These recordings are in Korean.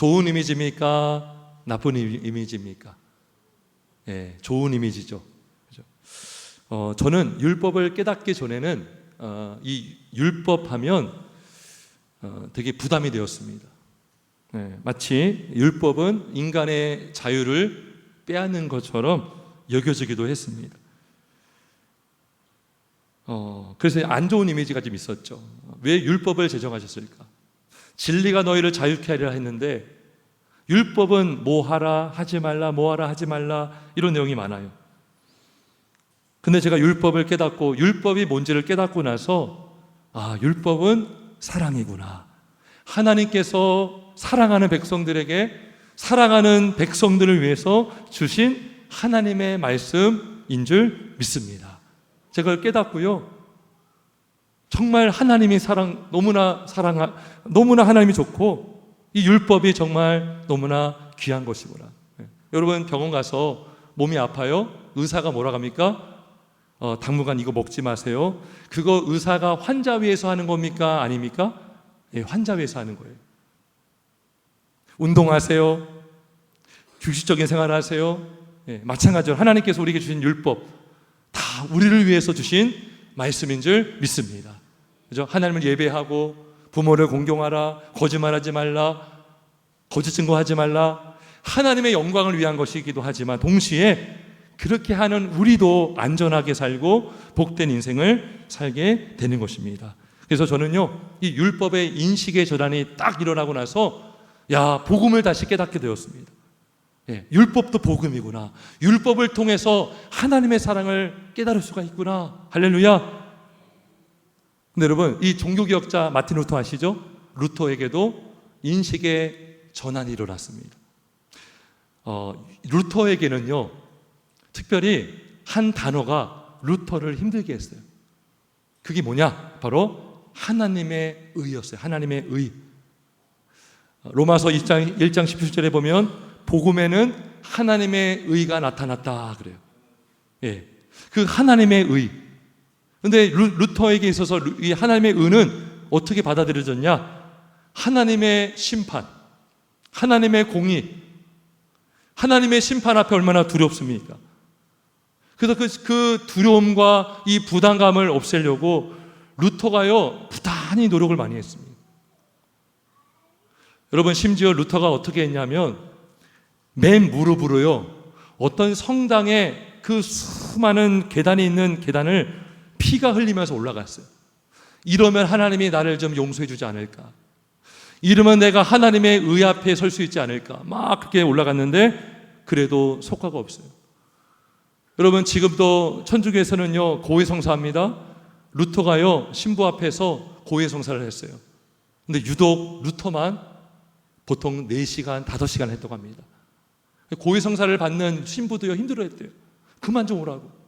좋은 이미지입니까? 나쁜 이미지입니까? 예, 좋은 이미지죠. 그죠? 저는 율법을 깨닫기 전에는 이 율법하면 되게 부담이 되었습니다. 예, 마치 율법은 인간의 자유를 빼앗는 것처럼 여겨지기도 했습니다. 그래서 안 좋은 이미지가 좀 있었죠. 왜 율법을 제정하셨을까? 진리가 너희를 자유케 하리라 했는데 율법은 뭐 하라 하지 말라, 뭐 하라 하지 말라, 이런 내용이 많아요. 근데 제가 율법을 깨닫고 율법이 뭔지를 깨닫고 나서 율법은 사랑이구나. 하나님께서 사랑하는 백성들에게 사랑하는 백성들을 위해서 주신 하나님의 말씀인 줄 믿습니다. 제가 그걸 깨닫고요, 정말 하나님이 너무나 하나님이 좋고 이 율법이 정말 너무나 귀한 것이구나. 여러분 병원 가서 몸이 아파요? 의사가 뭐라고 합니까? 당분간 이거 먹지 마세요. 그거 의사가 환자 위해서 하는 겁니까? 아닙니까? 예, 환자 위해서 하는 거예요. 운동하세요. 규칙적인 생활하세요. 예, 마찬가지로 하나님께서 우리에게 주신 율법 다 우리를 위해서 주신 말씀인 줄 믿습니다. 그죠? 하나님을 예배하고 부모를 공경하라, 거짓말하지 말라, 거짓 증거하지 말라, 하나님의 영광을 위한 것이기도 하지만 동시에 그렇게 하는 우리도 안전하게 살고 복된 인생을 살게 되는 것입니다. 그래서 저는요, 이 율법의 인식의 전환이 딱 일어나고 나서 복음을 다시 깨닫게 되었습니다. 예, 율법도 복음이구나. 율법을 통해서 하나님의 사랑을 깨달을 수가 있구나. 할렐루야. 근데 여러분, 이 종교개혁자 마틴 루터 아시죠? 루터에게도 인식의 전환이 일어났습니다. 루터에게는요, 특별히 한 단어가 루터를 힘들게 했어요. 그게 뭐냐? 바로 하나님의 의였어요. 하나님의 의. 로마서 1장 17절에 보면 복음에는 하나님의 의가 나타났다 그래요. 예, 그 하나님의 의. 근데 루터에게 있어서 이 하나님의 의는 어떻게 받아들여졌냐? 하나님의 심판, 하나님의 공의, 하나님의 심판 앞에 얼마나 두렵습니까? 그래서 그 두려움과 이 부담감을 없애려고 루터가요, 부단히 노력을 많이 했습니다. 여러분, 심지어 루터가 어떻게 했냐면 맨 무릎으로요, 어떤 성당에 그 수많은 계단이 있는 계단을 피가 흘리면서 올라갔어요. 이러면 하나님이 나를 좀 용서해 주지 않을까? 이러면 내가 하나님의 의 앞에 설 수 있지 않을까? 막 그렇게 올라갔는데 그래도 효과가 없어요. 여러분, 지금도 천주교에서는요, 고해성사합니다. 루터가요, 신부 앞에서 고해성사를 했어요. 근데 유독 루터만 보통 4시간, 5시간 했다고 합니다. 고해성사를 받는 신부도요, 힘들어했대요. 그만 좀 오라고.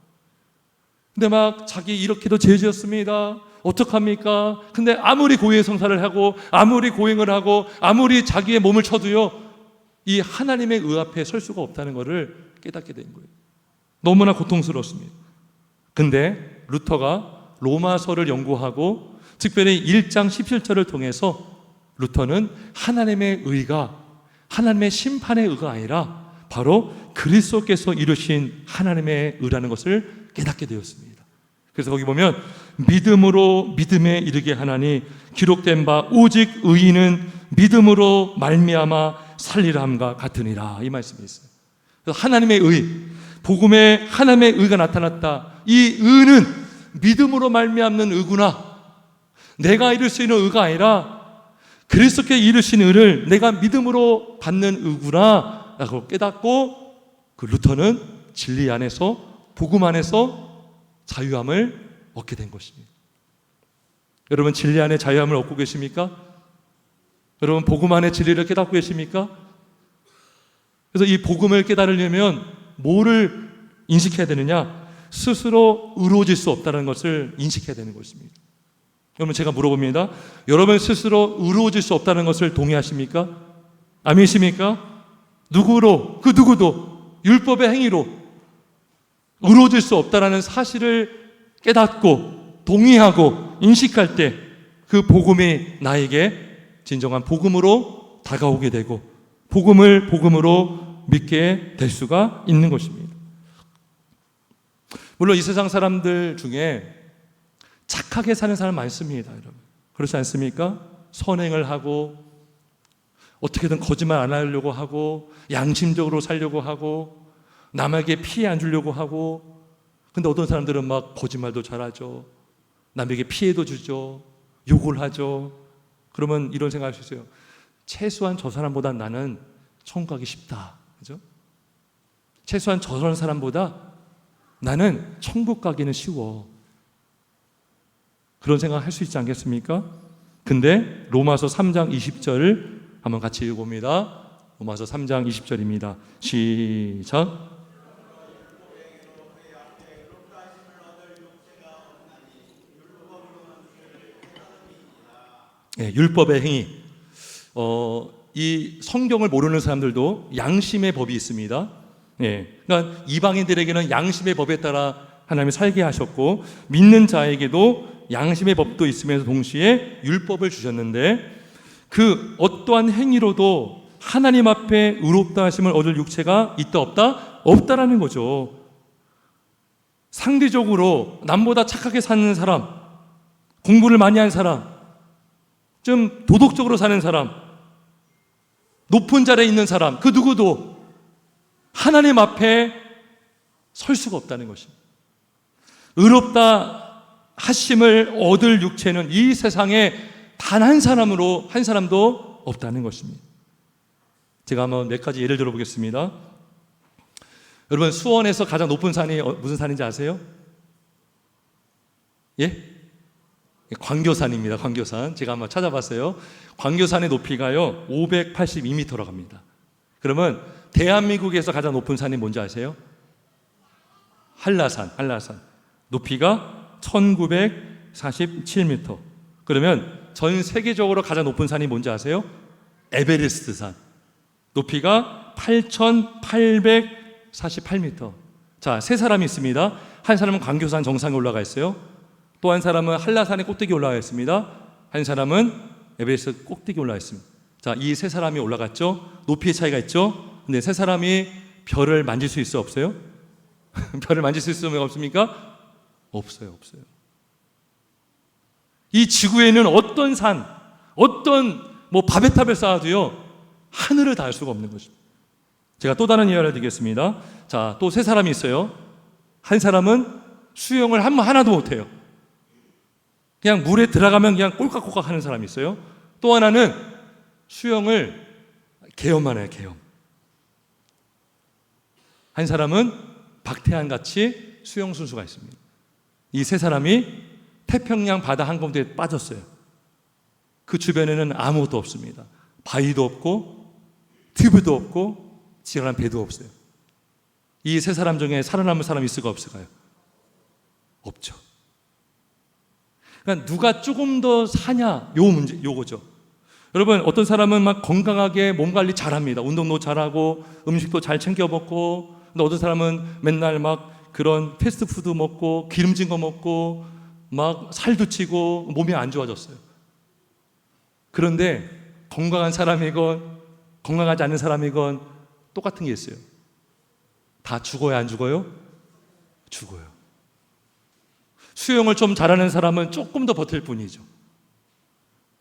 근데 막 자기 이렇게도 죄 지었습니다. 어떡합니까? 근데 아무리 고해성사를 하고 아무리 고행을 하고 아무리 자기의 몸을 쳐도요, 이 하나님의 의 앞에 설 수가 없다는 것을 깨닫게 된 거예요. 너무나 고통스럽습니다. 근데 루터가 로마서를 연구하고 특별히 1장 17절을 통해서 루터는 하나님의 의가 하나님의 심판의 의가 아니라 바로 그리스도께서 이루신 하나님의 의라는 것을 깨닫게 되었습니다. 그래서 거기 보면 믿음으로 믿음에 이르게 하나니 기록된 바 오직 의인은 믿음으로 말미암아 살리라 함과 같으니라, 이 말씀이 있어요. 그래서 하나님의 의, 복음에 하나님의 의가 나타났다. 이 의는 믿음으로 말미암는 의구나. 내가 이룰 수 있는 의가 아니라 그리스도께 이루신 의를 내가 믿음으로 받는 의구나 라고 깨닫고 그 루터는 진리 안에서 복음 안에서 자유함을 얻게 된 것입니다. 여러분, 진리 안에 자유함을 얻고 계십니까? 여러분, 복음 안에 진리를 깨닫고 계십니까? 그래서 이 복음을 깨달으려면 뭐를 인식해야 되느냐? 스스로 의로워질 수 없다는 것을 인식해야 되는 것입니다. 여러분, 제가 물어봅니다. 여러분 스스로 의로워질 수 없다는 것을 동의하십니까? 아멘이십니까? 누구로? 그 누구도 율법의 행위로 의로워질 수 없다는 사실을 깨닫고 동의하고 인식할 때 그 복음이 나에게 진정한 복음으로 다가오게 되고 복음을 복음으로 믿게 될 수가 있는 것입니다. 물론 이 세상 사람들 중에 착하게 사는 사람 많습니다, 여러분. 그렇지 않습니까? 선행을 하고 어떻게든 거짓말 안 하려고 하고 양심적으로 살려고 하고 남에게 피해 안 주려고 하고, 근데 어떤 사람들은 막 거짓말도 잘하죠. 남에게 피해도 주죠. 욕을 하죠. 그러면 이런 생각할 수 있어요. 최소한 저 사람보다 나는 천국 가기 쉽다. 그죠? 최소한 저런 사람보다 나는 천국 가기는 쉬워. 그런 생각 할 수 있지 않겠습니까? 근데 로마서 3장 20절을 한번 같이 읽어봅니다. 로마서 3장 20절입니다. 시작. 율법의 행위. 이 성경을 모르는 사람들도 양심의 법이 있습니다. 그러니까 이방인들에게는 양심의 법에 따라 하나님이 살게 하셨고, 믿는 자에게도 양심의 법도 있으면서 동시에 율법을 주셨는데, 그 어떠한 행위로도 하나님 앞에 의롭다 하심을 얻을 육체가 있다 없다? 없다라는 거죠. 상대적으로 남보다 착하게 사는 사람, 공부를 많이 한 사람, 좀 도덕적으로 사는 사람, 높은 자리에 있는 사람, 그 누구도 하나님 앞에 설 수가 없다는 것입니다. 의롭다 하심을 얻을 육체는 이 세상에 단 한 사람도 없다는 것입니다. 제가 한번 몇 가지 예를 들어보겠습니다. 여러분, 수원에서 가장 높은 산이 무슨 산인지 아세요? 예? 광교산입니다. 광교산. 제가 한번 찾아봤어요. 광교산의 높이가요 582m로 갑니다. 그러면 대한민국에서 가장 높은 산이 뭔지 아세요? 한라산. 높이가 1947m. 그러면 전 세계적으로 가장 높은 산이 뭔지 아세요? 에베레스트산. 높이가 8848m. 자, 세 사람이 있습니다. 한 사람은 광교산 정상에 올라가 있어요. 또 한 사람은 한라산의 꼭대기에 올라가 있습니다. 한 사람은 에베레스트 꼭대기에 올라가 있습니다. 자, 이 세 사람이 올라갔죠. 높이의 차이가 있죠. 근데 세 사람이 별을 만질 수 있어요, 없어요? 별을 만질 수 있으면 없습니까? 없어요. 이 지구에는 어떤 산, 어떤 바베탑을 쌓아도요 하늘을 닿을 수가 없는 것입니다. 제가 또 다른 예화를 드리겠습니다. 자, 또 세 사람이 있어요. 한 사람은 수영을 하나도 못해요. 그냥 물에 들어가면 그냥 꼴깍꼴깍 하는 사람이 있어요. 또 하나는 수영을 계엄만 해요, 계엄. 한 사람은 박태환같이 수영 선수가 있습니다. 이 세 사람이 태평양 바다 한가운데에 빠졌어요. 그 주변에는 아무것도 없습니다. 바위도 없고 튜브도 없고 지나간 배도 없어요. 이 세 사람 중에 살아남을 사람이 있을까 없을까요? 없죠. 그러니까 누가 조금 더 사냐, 요거죠. 여러분, 어떤 사람은 막 건강하게 몸 관리 잘합니다. 운동도 잘하고 음식도 잘 챙겨 먹고, 근데 어떤 사람은 맨날 막 그런 패스트푸드 먹고 기름진 거 먹고 막 살도 찌고 몸이 안 좋아졌어요. 그런데 건강한 사람이건 건강하지 않은 사람이건 똑같은 게 있어요. 다 죽어요, 안 죽어요? 죽어요. 수영을 좀 잘하는 사람은 조금 더 버틸 뿐이죠.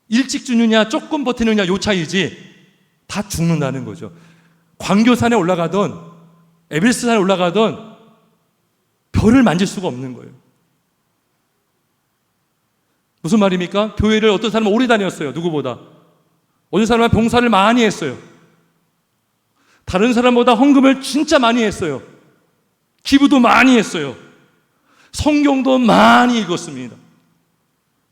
일찍 죽느냐 조금 버티느냐 요 차이지 다 죽는다는 거죠. 광교산에 올라가던 에베레스트산에 올라가던 별을 만질 수가 없는 거예요. 무슨 말입니까? 교회를 어떤 사람은 오래 다녔어요. 누구보다. 어떤 사람은 봉사를 많이 했어요. 다른 사람보다 헌금을 진짜 많이 했어요. 기부도 많이 했어요. 성경도 많이 읽었습니다.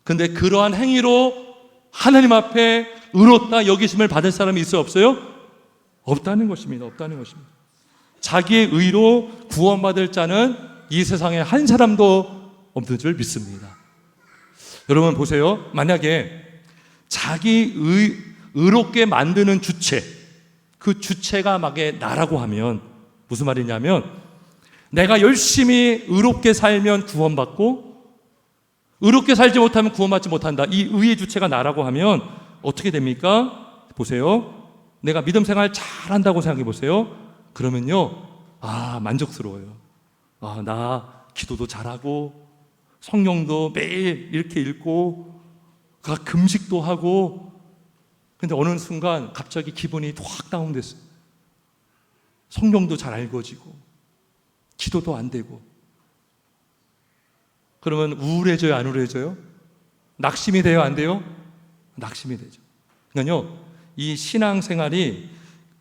근데 그러한 행위로 하나님 앞에 의롭다 여기심을 받을 사람이 있어요, 없어요? 없다는 것입니다. 자기의 의로 구원받을 자는 이 세상에 한 사람도 없는 줄 믿습니다. 여러분 보세요. 만약에 자기 의롭게 만드는 주체, 그 주체가 막에 나라고 하면 무슨 말이냐면, 내가 열심히 의롭게 살면 구원받고 의롭게 살지 못하면 구원받지 못한다. 이 의의 주체가 나라고 하면 어떻게 됩니까? 보세요. 내가 믿음 생활 잘한다고 생각해 보세요. 그러면요, 만족스러워요. 나 기도도 잘하고 성경도 매일 이렇게 읽고 금식도 하고. 근데 어느 순간 갑자기 기분이 확 다운됐어요. 성경도 잘 읽어지고 기도도 안 되고. 그러면 우울해져요, 안 우울해져요? 낙심이 돼요, 안 돼요? 낙심이 되죠. 그러니까요, 이 신앙생활이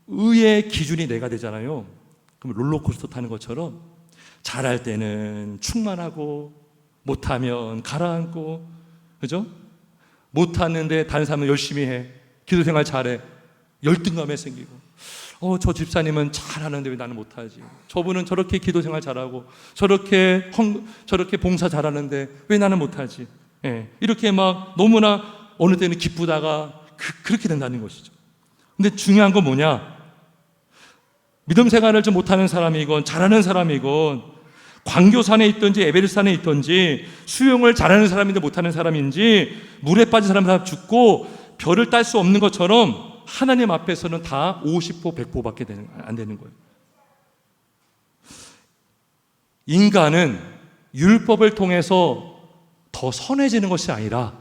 의의 기준이 내가 되잖아요. 그럼 롤러코스터 타는 것처럼 잘할 때는 충만하고 못하면 가라앉고, 그죠? 못하는데 다른 사람은 열심히 해, 기도생활 잘해, 열등감에 생기고, 저 집사님은 잘하는데 왜 나는 못하지? 저분은 저렇게 기도생활 잘하고 저렇게 봉사 잘하는데 왜 나는 못하지? 이렇게 막 너무나 어느 때는 기쁘다가 그렇게 된다는 것이죠. 근데 중요한 건 뭐냐? 믿음 생활을 좀 못하는 사람이건 잘하는 사람이건, 광교산에 있든지 에베레스트산에 있든지, 수영을 잘하는 사람인데 못하는 사람인지, 물에 빠진 사람 죽고 별을 딸 수 없는 것처럼 하나님 앞에서는 다 50호 100호밖에 안 되는 거예요. 인간은 율법을 통해서 더 선해지는 것이 아니라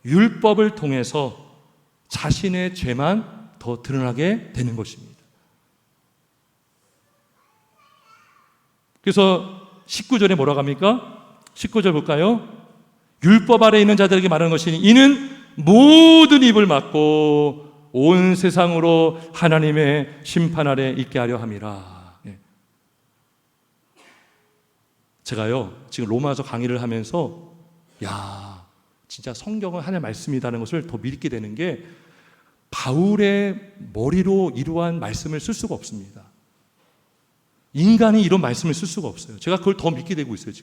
율법을 통해서 자신의 죄만 더 드러나게 되는 것입니다. 그래서 19절에 뭐라고 합니까? 19절 볼까요? 율법 아래 있는 자들에게 말하는 것이니 이는 모든 입을 막고 온 세상으로 하나님의 심판 아래 있게 하려 함이라. 제가요, 지금 로마서 강의를 하면서 진짜 성경은 하나님의 말씀이라는 것을 더 믿게 되는 게, 바울의 머리로 이러한 말씀을 쓸 수가 없습니다. 인간이 이런 말씀을 쓸 수가 없어요. 제가 그걸 더 믿게 되고 있어요,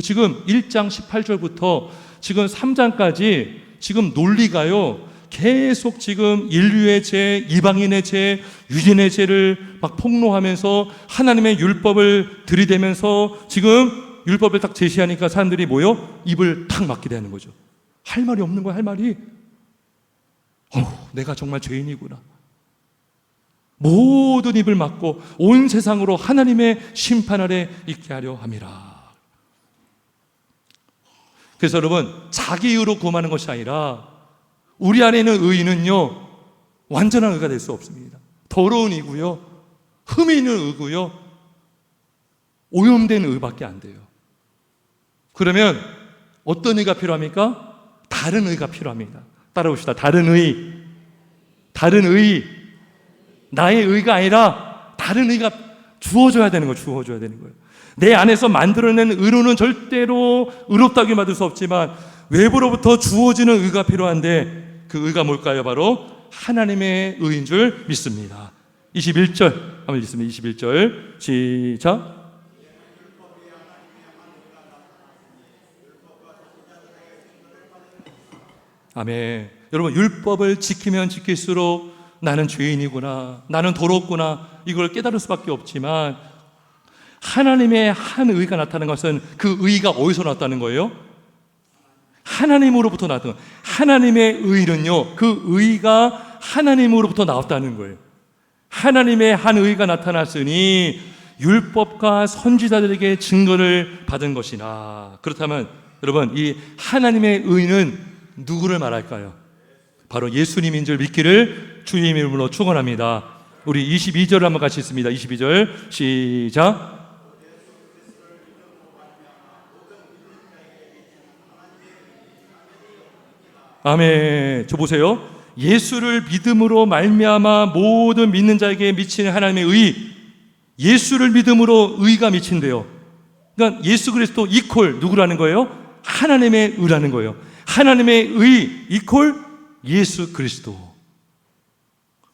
지금 1장 18절부터 지금 3장까지 지금 논리가요, 계속 지금 인류의 죄, 이방인의 죄, 유진의 죄를 막 폭로하면서 하나님의 율법을 들이대면서 지금 율법을 딱 제시하니까 사람들이 입을 탁 막게 되는 거죠. 할 말이 없는 거야, 할 말이. 내가 정말 죄인이구나. 모든 입을 막고 온 세상으로 하나님의 심판 아래 있게 하려 함이라. 그래서 여러분, 자기 의로 구원하는 것이 아니라 우리 안에 있는 의는요, 완전한 의가 될 수 없습니다. 더러운 의고요, 흠이 있는 의고요, 오염된 의밖에 안 돼요. 그러면 어떤 의가 필요합니까? 다른 의가 필요합니다. 따라봅시다. 다른 의. 다른 의. 나의 의가 아니라 다른 의가 주어져야 되는 거예요. 주어져야 되는 거예요. 내 안에서 만들어낸 의로는 절대로 의롭다고 받을 수 없지만 외부로부터 주어지는 의가 필요한데, 그 의가 뭘까요? 바로 하나님의 의인 줄 믿습니다. 21절 한번 읽습니다. 21절 시작. 아멘. 여러분, 율법을 지키면 지킬수록 나는 죄인이구나, 나는 더럽구나, 이걸 깨달을 수밖에 없지만, 하나님의 한 의가 나타나는 것은 그 의가 어디서 나왔다는 거예요? 하나님으로부터 나왔던 거예요. 하나님의 의는요, 그 의가 하나님으로부터 나왔다는 거예요. 하나님의 한 의가 나타났으니 율법과 선지자들에게 증거를 받은 것이나. 그렇다면 여러분, 이 하나님의 의는 누구를 말할까요? 바로 예수님인 줄 믿기를 주님 이름으로 축원합니다. 우리 22절을 한번 같이 읽습니다. 22절 시작. 아멘. 저 보세요. 예수를 믿음으로 말미암아 모든 믿는 자에게 미치는 하나님의 의, 예수를 믿음으로 의가 미친대요. 그러니까 예수 그리스도 이퀄 누구라는 거예요? 하나님의 의라는 거예요. 하나님의 의 이퀄 예수 그리스도.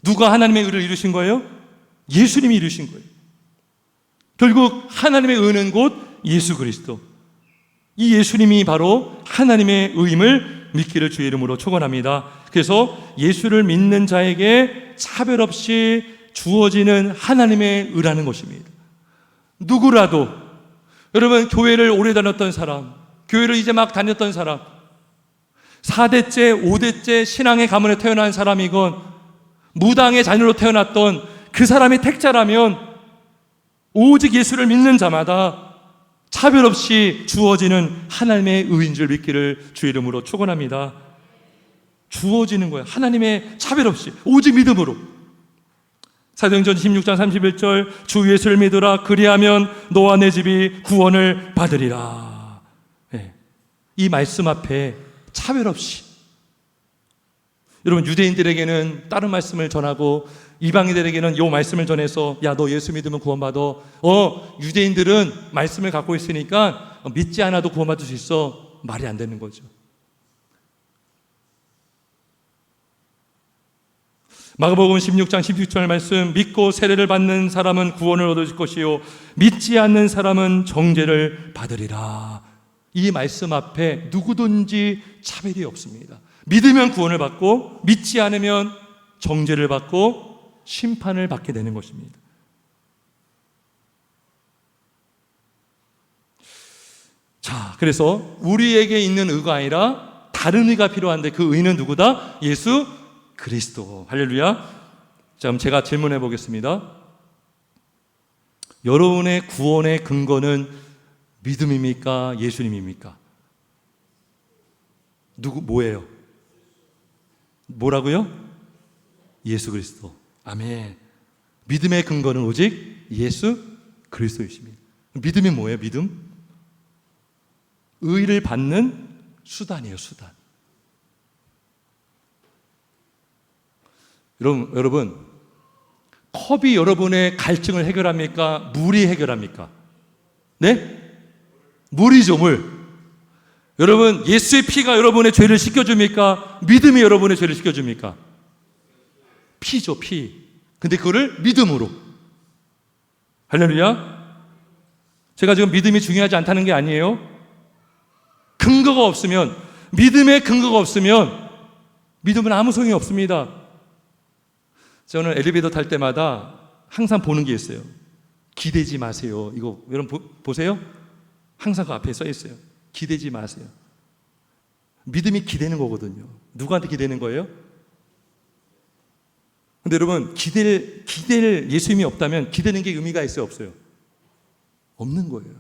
누가 하나님의 의를 이루신 거예요? 예수님이 이루신 거예요. 결국 하나님의 의는 곧 예수 그리스도. 이 예수님이 바로 하나님의 의임을 믿기를 주의 이름으로 축원합니다. 그래서 예수를 믿는 자에게 차별 없이 주어지는 하나님의 의라는 것입니다. 누구라도, 여러분, 교회를 오래 다녔던 사람, 교회를 이제 막 다녔던 사람, 4대째, 5대째 신앙의 가문에 태어난 사람이건 무당의 자녀로 태어났던 그 사람이 택자라면 오직 예수를 믿는 자마다 차별 없이 주어지는 하나님의 의인 줄 믿기를 주 이름으로 축원합니다. 주어지는 거예요. 하나님의 차별 없이 오직 믿음으로. 사도행전 16장 31절 주 예수를 믿으라 그리하면 너와 내 집이 구원을 받으리라. 네. 이 말씀 앞에 차별 없이 여러분 유대인들에게는 다른 말씀을 전하고 이방인들에게는 이 말씀을 전해서 야 너 예수 믿으면 구원받아. 유대인들은 말씀을 갖고 있으니까 믿지 않아도 구원받을 수 있어. 말이 안 되는 거죠. 마가복음 16장 16절 말씀 믿고 세례를 받는 사람은 구원을 얻을 것이요 믿지 않는 사람은 정죄를 받으리라. 이 말씀 앞에 누구든지 차별이 없습니다. 믿으면 구원을 받고 믿지 않으면 정죄를 받고 심판을 받게 되는 것입니다. 자, 그래서 우리에게 있는 의가 아니라 다른 의가 필요한데 그 의는 누구다? 예수 그리스도. 할렐루야. 자, 그럼 제가 질문해 보겠습니다. 여러분의 구원의 근거는 믿음입니까? 예수님입니까? 뭐예요? 뭐라고요? 예수 그리스도. 아멘. 믿음의 근거는 오직 예수 그리스도이십니다. 믿음이 뭐예요? 믿음? 의를 받는 수단이에요. 수단. 여러분 컵이 여러분의 갈증을 해결합니까? 물이 해결합니까? 네? 물이죠. 물. 여러분 예수의 피가 여러분의 죄를 씻겨줍니까? 믿음이 여러분의 죄를 씻겨줍니까? 피죠. 피. 근데 그거를 믿음으로. 할렐루야. 제가 지금 믿음이 중요하지 않다는 게 아니에요. 근거가 없으면, 믿음의 근거가 없으면 믿음은 아무 소용이 없습니다. 저는 엘리베이터 탈 때마다 항상 보는 게 있어요. 기대지 마세요. 이거 여러분 보세요. 항상 그 앞에 써 있어요. 기대지 마세요. 믿음이 기대는 거거든요. 누구한테 기대는 거예요? 근데 여러분 기댈 예수님이 없다면 기대는 게 의미가 있어요? 없어요? 없는 거예요.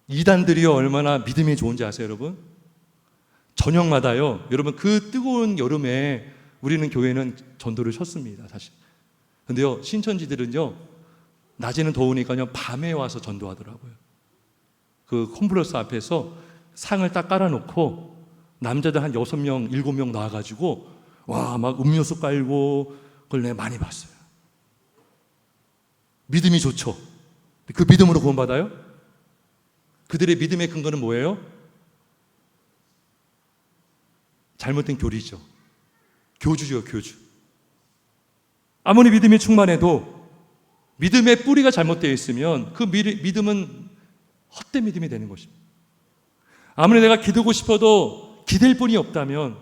이단들이요 얼마나 믿음이 좋은지 아세요 여러분? 저녁마다요 여러분 그 뜨거운 여름에 우리는 교회는 전도를 쳤습니다 사실. 근데요 신천지들은요 낮에는 더우니까요 밤에 와서 전도하더라고요. 그 컴플러스 앞에서 상을 딱 깔아놓고 남자들 한 6명, 7명 나와가지고 와 막 음료수 깔고 그걸 내가 많이 봤어요. 믿음이 좋죠. 그 믿음으로 구원받아요? 그들의 믿음의 근거는 뭐예요? 잘못된 교리죠. 교주죠, 교주. 아무리 믿음이 충만해도 믿음의 뿌리가 잘못되어 있으면 그 믿음은 헛된 믿음이 되는 것입니다. 아무리 내가 기도고 싶어도 기댈 분이 없다면,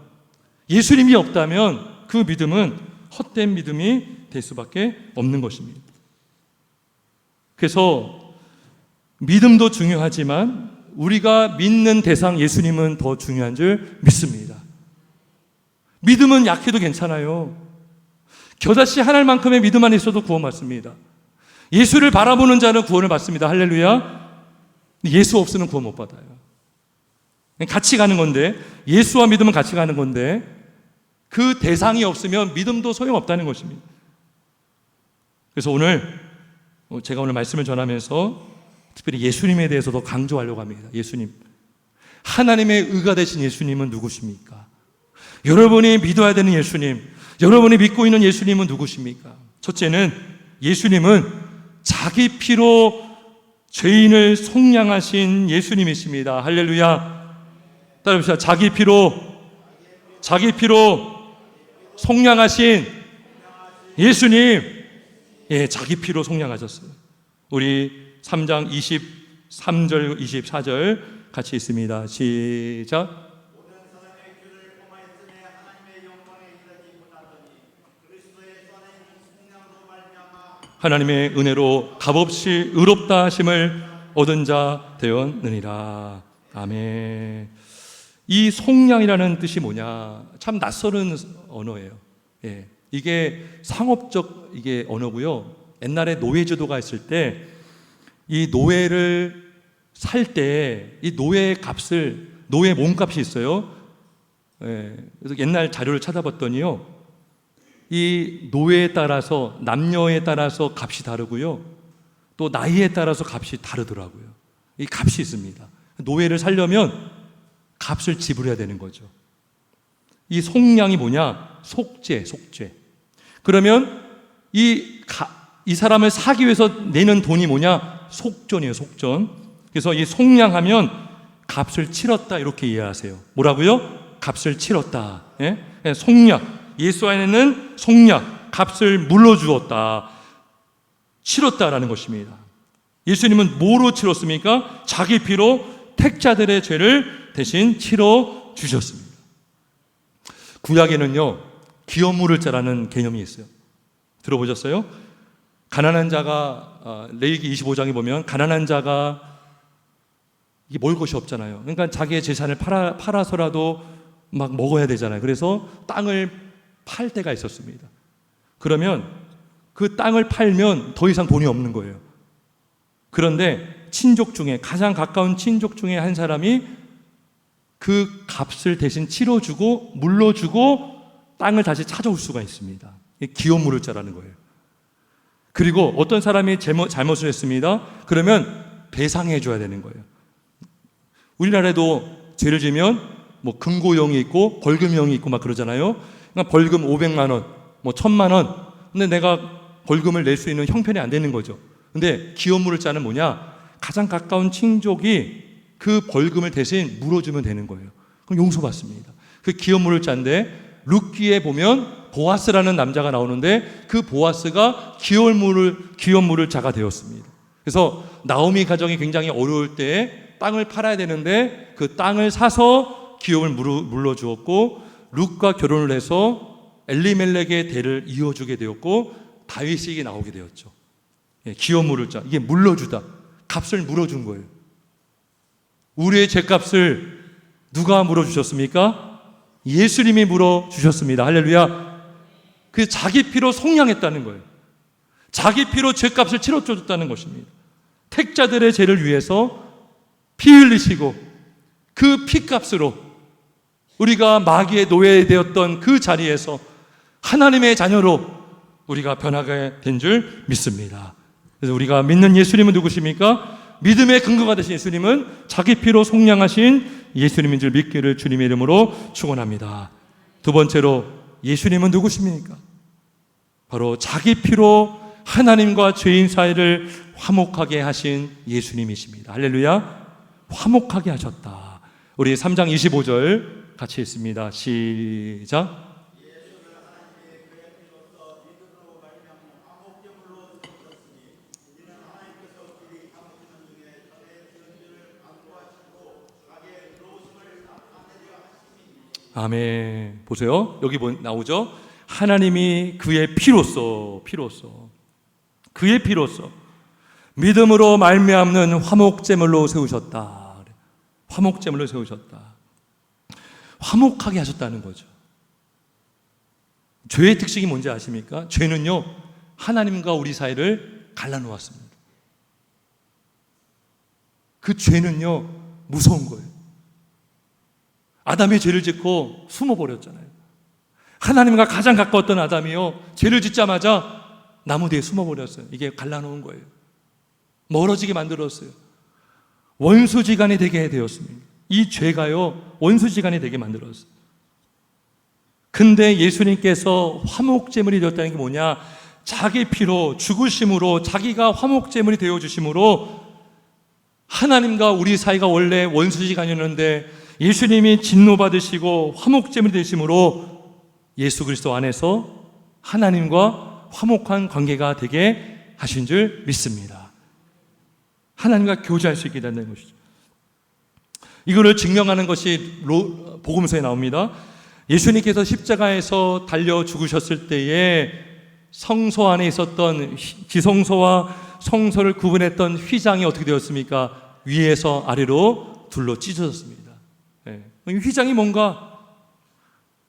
예수님이 없다면 그 믿음은 헛된 믿음이 될 수밖에 없는 것입니다. 그래서 믿음도 중요하지만 우리가 믿는 대상 예수님은 더 중요한 줄 믿습니다. 믿음은 약해도 괜찮아요. 겨자씨 하나만큼의 믿음만 있어도 구원받습니다. 예수를 바라보는 자는 구원을 받습니다. 할렐루야. 예수 없으면 구원 못 받아요. 같이 가는 건데, 예수와 믿음은 같이 가는 건데 그 대상이 없으면 믿음도 소용없다는 것입니다. 그래서 제가 오늘 말씀을 전하면서 특별히 예수님에 대해서 더 강조하려고 합니다. 예수님, 하나님의 의가 되신 예수님은 누구십니까? 여러분이 믿어야 되는 예수님, 여러분이 믿고 있는 예수님은 누구십니까? 첫째는 예수님은 자기 피로 죄인을 속량하신 예수님이십니다. 할렐루야. 따라합시다. 자기 피로 속량하신 예수님. 예, 자기 피로 속량하셨어요. 우리 3장 23절 24절 같이 있습니다. 시작. 하나님의 은혜로 값없이 의롭다 하심을 얻은 자 되었느니라. 아멘. 이 속량이라는 뜻이 뭐냐? 참 낯설은 언어예요. 예. 이게 상업적 이게 언어고요. 옛날에 노예제도가 있을 때 이 노예를 살 때 이 노예 값을, 노예 몸값이 있어요. 예. 그래서 옛날 자료를 찾아봤더니요, 이 노예에 따라서, 남녀에 따라서 값이 다르고요, 또 나이에 따라서 값이 다르더라고요. 이 값이 있습니다. 노예를 살려면 값을 지불해야 되는 거죠. 이 속량이 뭐냐? 속죄. 그러면 이 사람을 사기 위해서 내는 돈이 뭐냐? 속전이에요, 속전. 그래서 이 속량하면 값을 치렀다, 이렇게 이해하세요. 뭐라고요? 값을 치렀다. 예? 속량. 예수 안에는 속량, 값을 물러주었다, 치렀다라는 것입니다. 예수님은 뭐로 치렀습니까? 자기 피로 택자들의 죄를 대신 치러 주셨습니다. 구약에는요, 기업물을 자라는 개념이 있어요. 들어보셨어요? 가난한 자가, 레위기 25장에 보면 가난한 자가 이게 먹을 것이 없잖아요. 그러니까 자기의 재산을 팔아서라도 막 먹어야 되잖아요. 그래서 땅을 팔 때가 있었습니다. 그러면 그 땅을 팔면 더 이상 돈이 없는 거예요. 그런데 친족 중에, 가장 가까운 친족 중에 한 사람이 그 값을 대신 치러주고 물러주고 땅을 다시 찾아올 수가 있습니다. 기업물을 자라는 거예요. 그리고 어떤 사람이 잘못을 했습니다. 그러면 배상해 줘야 되는 거예요. 우리나라에도 죄를 지면 뭐 금고형이 있고 벌금형이 있고 막 그러잖아요. 그러니까 벌금 500만 원, 뭐 1000만 원. 근데 내가 벌금을 낼 수 있는 형편이 안 되는 거죠. 근데 기업물을 자는 뭐냐? 가장 가까운 친족이 그 벌금을 대신 물어주면 되는 거예요. 그럼 용서받습니다. 그 기업물을 짠데 룻기에 보면 보아스라는 남자가 나오는데 그 보아스가 기업물을 자가 되었습니다. 그래서 나오미 가정이 굉장히 어려울 때 땅을 팔아야 되는데 그 땅을 사서 기업을 물러주었고, 룻과 결혼을 해서 엘리멜렉의 대를 이어주게 되었고 다윗이 나오게 되었죠. 예, 기업물을 자, 이게 물러주다, 값을 물어준 거예요. 우리의 죄값을 누가 물어주셨습니까? 예수님이 물어주셨습니다. 할렐루야. 그 자기 피로 속량했다는 거예요. 자기 피로 죄값을 치러줬다는 것입니다. 택자들의 죄를 위해서 피 흘리시고 그 피값으로 우리가 마귀의 노예되었던 그 자리에서 하나님의 자녀로 우리가 변하게 된 줄 믿습니다. 그래서 우리가 믿는 예수님은 누구십니까? 믿음의 근거가 되신 예수님은 자기 피로 속량하신 예수님인 줄 믿기를 주님의 이름으로 축원합니다. 두 번째로, 예수님은 누구십니까? 바로 자기 피로 하나님과 죄인 사이를 화목하게 하신 예수님이십니다. 할렐루야. 화목하게 하셨다. 우리 3장 25절 같이 읽습니다. 시작. 아멘. 보세요. 여기 나오죠? 하나님이 그의 피로써 그의 피로써 믿음으로 말미암는 화목제물로 세우셨다. 화목제물로 세우셨다. 화목하게 하셨다는 거죠. 죄의 특징이 뭔지 아십니까? 죄는요, 하나님과 우리 사이를 갈라놓았습니다. 그 죄는요, 무서운 거예요. 아담이 죄를 짓고 숨어버렸잖아요. 하나님과 가장 가까웠던 아담이요, 죄를 짓자마자 나무 뒤에 숨어버렸어요. 이게 갈라놓은 거예요. 멀어지게 만들었어요. 원수지간이 되게 되었습니다. 이 죄가요, 원수지간이 되게 만들었어요. 근데 예수님께서 화목제물이 되었다는 게 뭐냐? 자기 피로 죽으심으로, 자기가 화목제물이 되어주심으로 하나님과 우리 사이가 원래 원수지간이었는데 예수님이 진노받으시고 화목제물이 되심으로 예수 그리스도 안에서 하나님과 화목한 관계가 되게 하신 줄 믿습니다. 하나님과 교제할 수 있게 된다는 것이죠. 이거를 증명하는 것이 복음서에 나옵니다. 예수님께서 십자가에서 달려 죽으셨을 때에 성소 안에 있었던 지성소와 성소를 구분했던 휘장이 어떻게 되었습니까? 위에서 아래로 둘로 찢어졌습니다. 네. 휘장이 뭔가?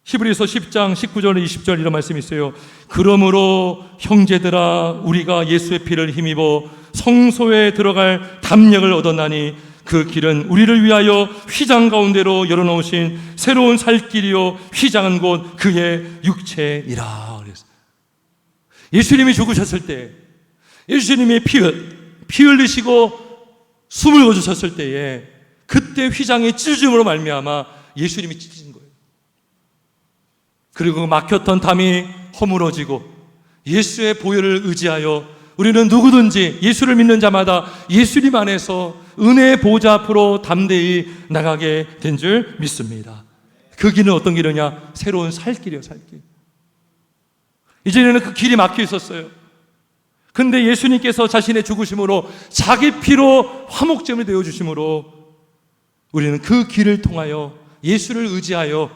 히브리서 10장 19절 20절 이런 말씀이 있어요. 그러므로 형제들아 우리가 예수의 피를 힘입어 성소에 들어갈 담력을 얻었나니 그 길은 우리를 위하여 휘장 가운데로 열어놓으신 새로운 살 길이요 휘장은 곧 그의 육체이라. 그랬어요. 예수님이 죽으셨을 때, 예수님이 피 흘리시고 숨을 거두셨을 때에 그때 휘장의 찢어짐으로 말미암아 예수님이 찢어진 거예요. 그리고 막혔던 담이 허물어지고 예수의 보혈을 의지하여 우리는 누구든지 예수를 믿는 자마다 예수님 안에서 은혜의 보좌 앞으로 담대히 나가게 된 줄 믿습니다. 그 길은 어떤 길이냐? 새로운 살길이요, 살길. 이전에는 그 길이 막혀 있었어요. 근데 예수님께서 자신의 죽으심으로 자기 피로 화목제물이 되어주심으로 우리는 그 길을 통하여 예수를 의지하여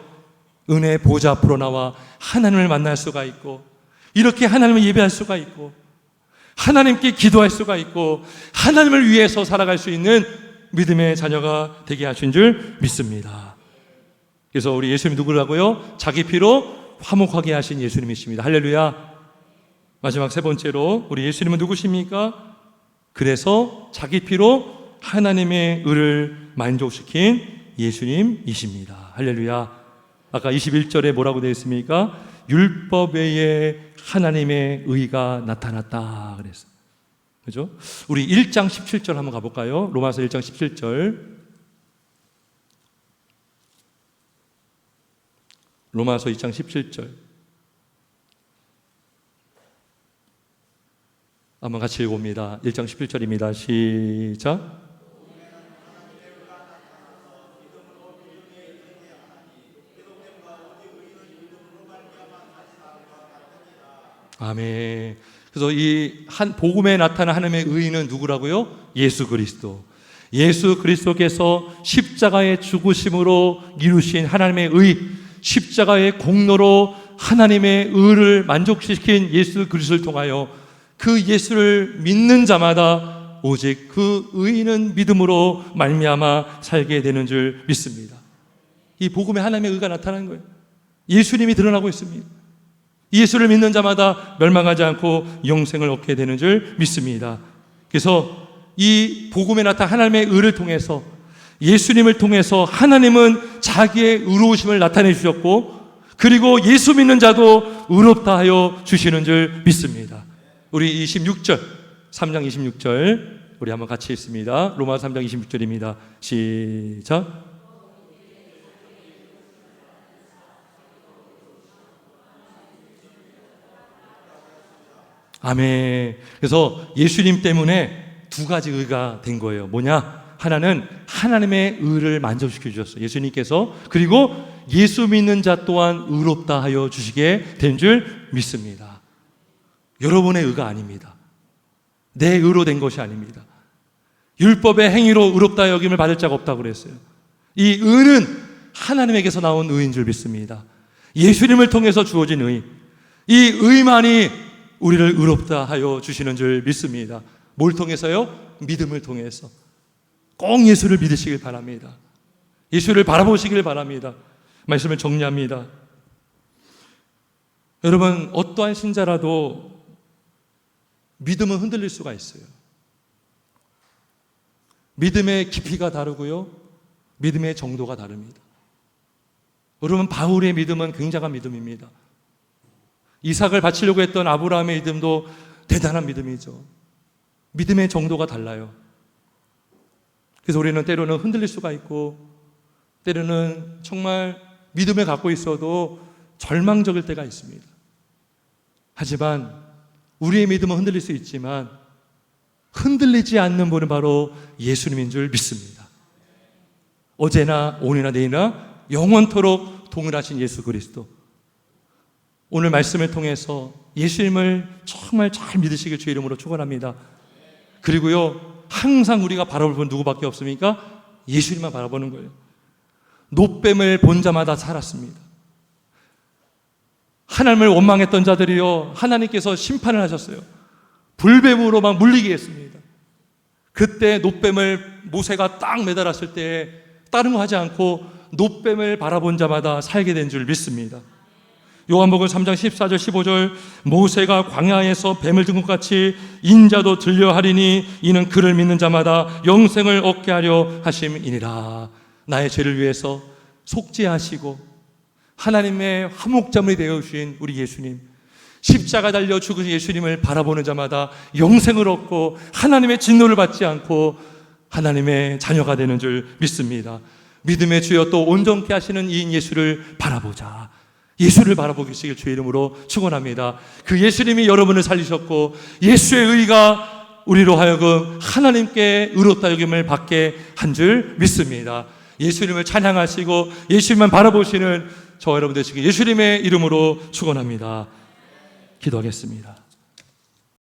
은혜의 보좌 앞으로 나와 하나님을 만날 수가 있고, 이렇게 하나님을 예배할 수가 있고, 하나님께 기도할 수가 있고, 하나님을 위해서 살아갈 수 있는 믿음의 자녀가 되게 하신 줄 믿습니다. 그래서 우리 예수님 누구라고요? 자기 피로 화목하게 하신 예수님이십니다. 할렐루야. 마지막 세 번째로 우리 예수님은 누구십니까? 그래서 자기 피로 하나님의 의를 만족시킨 예수님이십니다. 할렐루야. 아까 21절에 뭐라고 되어 있습니까? 율법 외에 하나님의 의가 나타났다 그랬어요. 그죠? 우리 1장 17절 한번 가볼까요? 로마서 1장 17절. 로마서 2장 17절. 한번 같이 읽어봅니다. 1장 17절입니다. 시작. 아멘. 그래서 이 한 복음에 나타난 하나님의 의인은 누구라고요? 예수 그리스도. 예수 그리스도께서 십자가의 죽으심으로 이루신 하나님의 의, 십자가의 공로로 하나님의 의를 만족시킨 예수 그리스도를 통하여 그 예수를 믿는 자마다 오직 그 의인은 믿음으로 말미암아 살게 되는 줄 믿습니다. 이 복음에 하나님의 의가 나타나는 거예요. 예수님이 드러나고 있습니다. 예수를 믿는 자마다 멸망하지 않고 영생을 얻게 되는 줄 믿습니다. 그래서 이 복음에 나타난 하나님의 의를 통해서, 예수님을 통해서 하나님은 자기의 의로우심을 나타내 주셨고, 그리고 예수 믿는 자도 의롭다 하여 주시는 줄 믿습니다. 우리 26절, 3장 26절 우리 한번 같이 읽습니다. 로마 3장 26절입니다. 시작. 아멘. 그래서 예수님 때문에 두 가지 의가 된 거예요. 뭐냐? 하나는 하나님의 의를 만족시켜 주셨어요, 예수님께서. 그리고 예수 믿는 자 또한 의롭다 하여 주시게 된 줄 믿습니다. 여러분의 의가 아닙니다. 내 의로 된 것이 아닙니다. 율법의 행위로 의롭다 여김을 받을 자가 없다고 그랬어요. 이 의는 하나님에게서 나온 의인 줄 믿습니다. 예수님을 통해서 주어진 의, 이 의만이 우리를 의롭다 하여 주시는 줄 믿습니다. 뭘 통해서요? 믿음을 통해서. 꼭 예수를 믿으시길 바랍니다. 예수를 바라보시길 바랍니다. 말씀을 정리합니다. 여러분, 어떠한 신자라도 믿음은 흔들릴 수가 있어요. 믿음의 깊이가 다르고요, 믿음의 정도가 다릅니다. 여러분, 바울의 믿음은 굉장한 믿음입니다. 이삭을 바치려고 했던 아브라함의 믿음도 대단한 믿음이죠. 믿음의 정도가 달라요. 그래서 우리는 때로는 흔들릴 수가 있고, 때로는 정말 믿음을 갖고 있어도 절망적일 때가 있습니다. 하지만 우리의 믿음은 흔들릴 수 있지만 흔들리지 않는 분은 바로 예수님인 줄 믿습니다. 어제나 오늘이나 내일이나 영원토록 동일하신 예수 그리스도. 오늘 말씀을 통해서 예수님을 정말 잘 믿으시길 주의 이름으로 축원합니다. 그리고요, 항상 우리가 바라볼 분 누구밖에 없습니까? 예수님만 바라보는 거예요. 노뱀을 본 자마다 살았습니다. 하나님을 원망했던 자들이요, 하나님께서 심판을 하셨어요. 불뱀으로 막 물리게 했습니다. 그때 노뱀을 모세가 딱 매달았을 때 다른 거 하지 않고 노뱀을 바라본 자마다 살게 된 줄 믿습니다. 요한복음 3장 14절 15절 모세가 광야에서 뱀을 든 것 같이 인자도 들려하리니 이는 그를 믿는 자마다 영생을 얻게 하려 하심이니라. 나의 죄를 위해서 속죄하시고 하나님의 화목자물이 되어 주신 우리 예수님, 십자가 달려 죽으신 예수님을 바라보는 자마다 영생을 얻고 하나님의 진노를 받지 않고 하나님의 자녀가 되는 줄 믿습니다. 믿음의 주여 또 온전케 하시는 이 예수를 바라보자. 예수를 바라보시길 주의 이름으로 축원합니다. 그 예수님이 여러분을 살리셨고 예수의 의가 우리로 하여금 하나님께 의롭다 여김을 받게 한 줄 믿습니다. 예수님을 찬양하시고 예수님만 바라보시는 저 여러분 되시길 예수님의 이름으로 축원합니다. 기도하겠습니다.